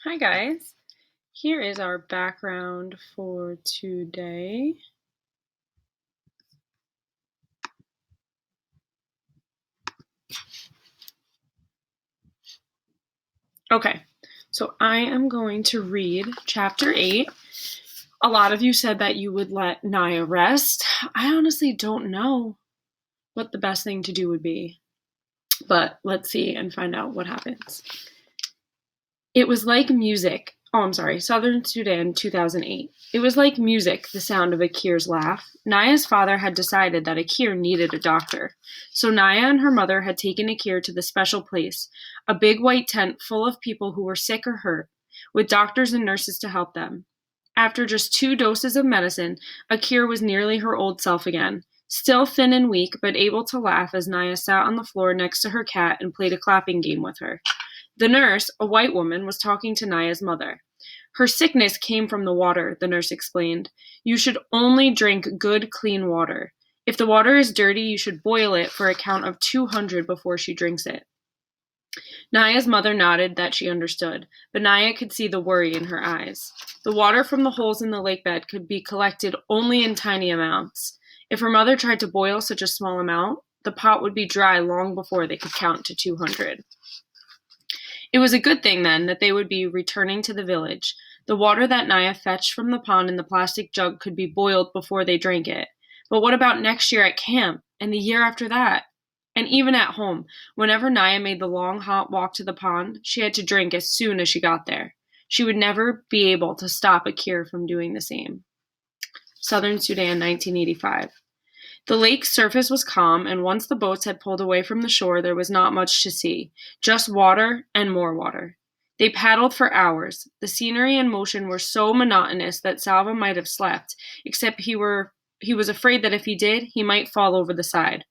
Hi guys, here is our background for today. Okay, so I am going to read chapter 8. A lot of you said that you would let Naya rest. I honestly don't know what the best thing to do would be, but let's see and find out what happens. It was like music. Oh, I'm sorry, Southern Sudan, 2008. It was like music, the sound of Akir's laugh. Naya's father had decided that Akir needed a doctor. So Naya and her mother had taken Akir to the special place, a big white tent full of people who were sick or hurt, with doctors and nurses to help them. After just 2 doses of medicine, Akir was nearly her old self again, still thin and weak, but able to laugh as Naya sat on the floor next to her cat and played a clapping game with her. The nurse, a white woman, was talking to Naya's mother. Her sickness came from the water, the nurse explained. You should only drink good, clean water. If the water is dirty, you should boil it for a count of 200 before she drinks it. Naya's mother nodded that she understood, but Naya could see the worry in her eyes. The water from the holes in the lake bed could be collected only in tiny amounts. If her mother tried to boil such a small amount, the pot would be dry long before they could count to 200. It was a good thing, then, that they would be returning to the village. The water that Naya fetched from the pond in the plastic jug could be boiled before they drank it. But what about next year at camp, and the year after that? And even at home, whenever Naya made the long, hot walk to the pond, she had to drink as soon as she got there. She would never be able to stop Akir from doing the same. Southern Sudan, 1985. The lake's surface was calm, and once the boats had pulled away from the shore, there was not much to see, just water and more water. They paddled for hours. The scenery and motion were so monotonous that Salva might have slept, except he was afraid that if he did, he might fall over the side.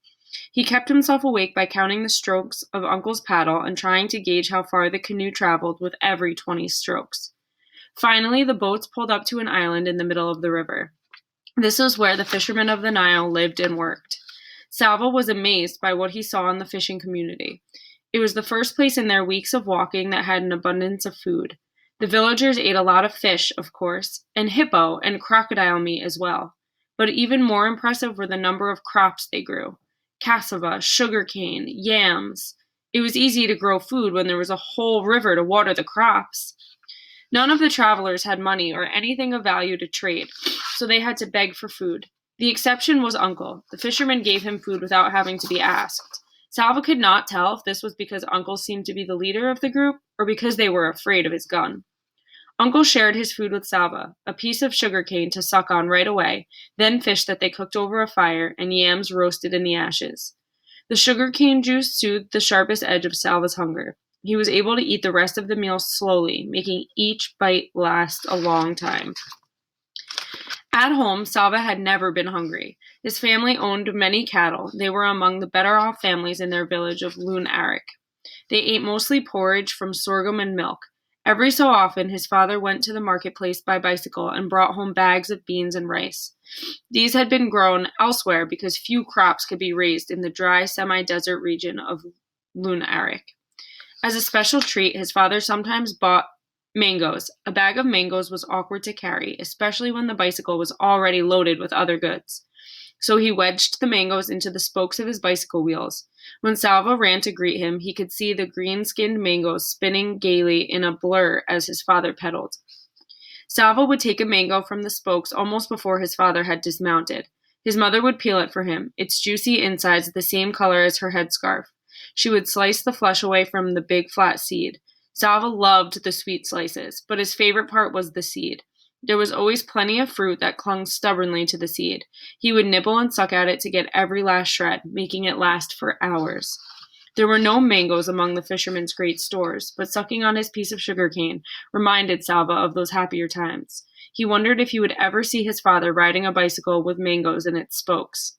He kept himself awake by counting the strokes of Uncle's paddle and trying to gauge how far the canoe traveled with every 20 strokes. Finally, the boats pulled up to an island in the middle of the river. This was where the fishermen of the Nile lived and worked. Salva was amazed by what he saw in the fishing community. It was the first place in their weeks of walking that had an abundance of food. The villagers ate a lot of fish, of course, and hippo and crocodile meat as well. But even more impressive were the number of crops they grew. Cassava, sugarcane, yams. It was easy to grow food when there was a whole river to water the crops. None of the travelers had money or anything of value to trade, so they had to beg for food. The exception was Uncle. The fisherman gave him food without having to be asked. Salva could not tell if this was because Uncle seemed to be the leader of the group or because they were afraid of his gun. Uncle shared his food with Salva, a piece of sugar cane to suck on right away, then fish that they cooked over a fire, and yams roasted in the ashes. The sugar cane juice soothed the sharpest edge of Salva's hunger. He was able to eat the rest of the meal slowly, making each bite last a long time. At home, Salva had never been hungry. His family owned many cattle. They were among the better-off families in their village of Lun Arik. They ate mostly porridge from sorghum and milk. Every so often, his father went to the marketplace by bicycle and brought home bags of beans and rice. These had been grown elsewhere because few crops could be raised in the dry, semi-desert region of Lun Arik. As a special treat, his father sometimes bought mangoes. A bag of mangoes was awkward to carry, especially when the bicycle was already loaded with other goods. So he wedged the mangoes into the spokes of his bicycle wheels. When Salva ran to greet him, he could see the green-skinned mangoes spinning gaily in a blur as his father pedaled. Salva would take a mango from the spokes almost before his father had dismounted. His mother would peel it for him, its juicy insides the same color as her headscarf. She would slice the flesh away from the big flat seed. Salva loved the sweet slices, but his favorite part was the seed. There was always plenty of fruit that clung stubbornly to the seed. He would nibble and suck at it to get every last shred, making it last for hours. There were no mangoes among the fisherman's great stores, but sucking on his piece of sugar cane reminded Salva of those happier times. He wondered if he would ever see his father riding a bicycle with mangoes in its spokes.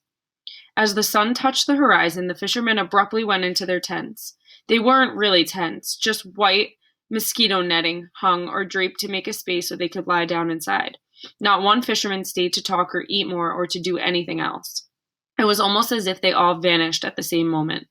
As the sun touched the horizon, the fishermen abruptly went into their tents. They weren't really tents, just white mosquito netting hung or draped to make a space so they could lie down inside. Not one fisherman stayed to talk or eat more or to do anything else. It was almost as if they all vanished at the same moment.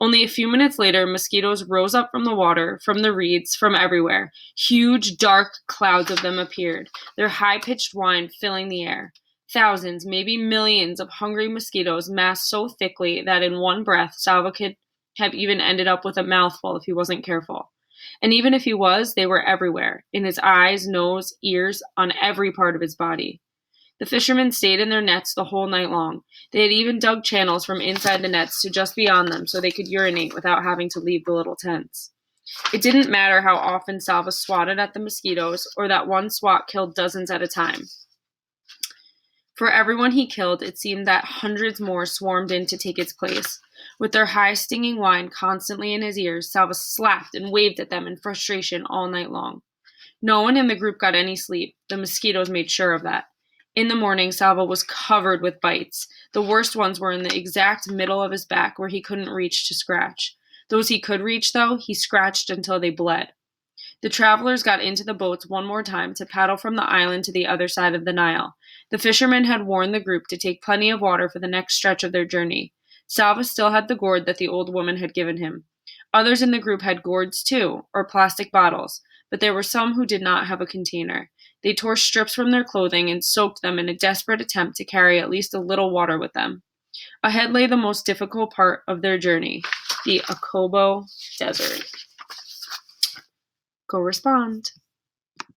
Only a few minutes later, mosquitoes rose up from the water, from the reeds, from everywhere. Huge, dark clouds of them appeared, their high-pitched whine filling the air. Thousands, maybe millions of hungry mosquitoes massed so thickly that in one breath, Salva could have even ended up with a mouthful if he wasn't careful. And even if he was, they were everywhere, in his eyes, nose, ears, on every part of his body. The fishermen stayed in their nets the whole night long. They had even dug channels from inside the nets to just beyond them so they could urinate without having to leave the little tents. It didn't matter how often Salva swatted at the mosquitoes, or that one swat killed dozens at a time. For everyone he killed, it seemed that hundreds more swarmed in to take its place. With their high stinging whine constantly in his ears, Salva slapped and waved at them in frustration all night long. No one in the group got any sleep. The mosquitoes made sure of that. In the morning, Salva was covered with bites. The worst ones were in the exact middle of his back where he couldn't reach to scratch. Those he could reach, though, he scratched until they bled. The travelers got into the boats one more time to paddle from the island to the other side of the Nile. The fishermen had warned the group to take plenty of water for the next stretch of their journey. Salva still had the gourd that the old woman had given him. Others in the group had gourds too, or plastic bottles, but there were some who did not have a container. They tore strips from their clothing and soaked them in a desperate attempt to carry at least a little water with them. Ahead lay the most difficult part of their journey, the Akobo Desert. Go respond.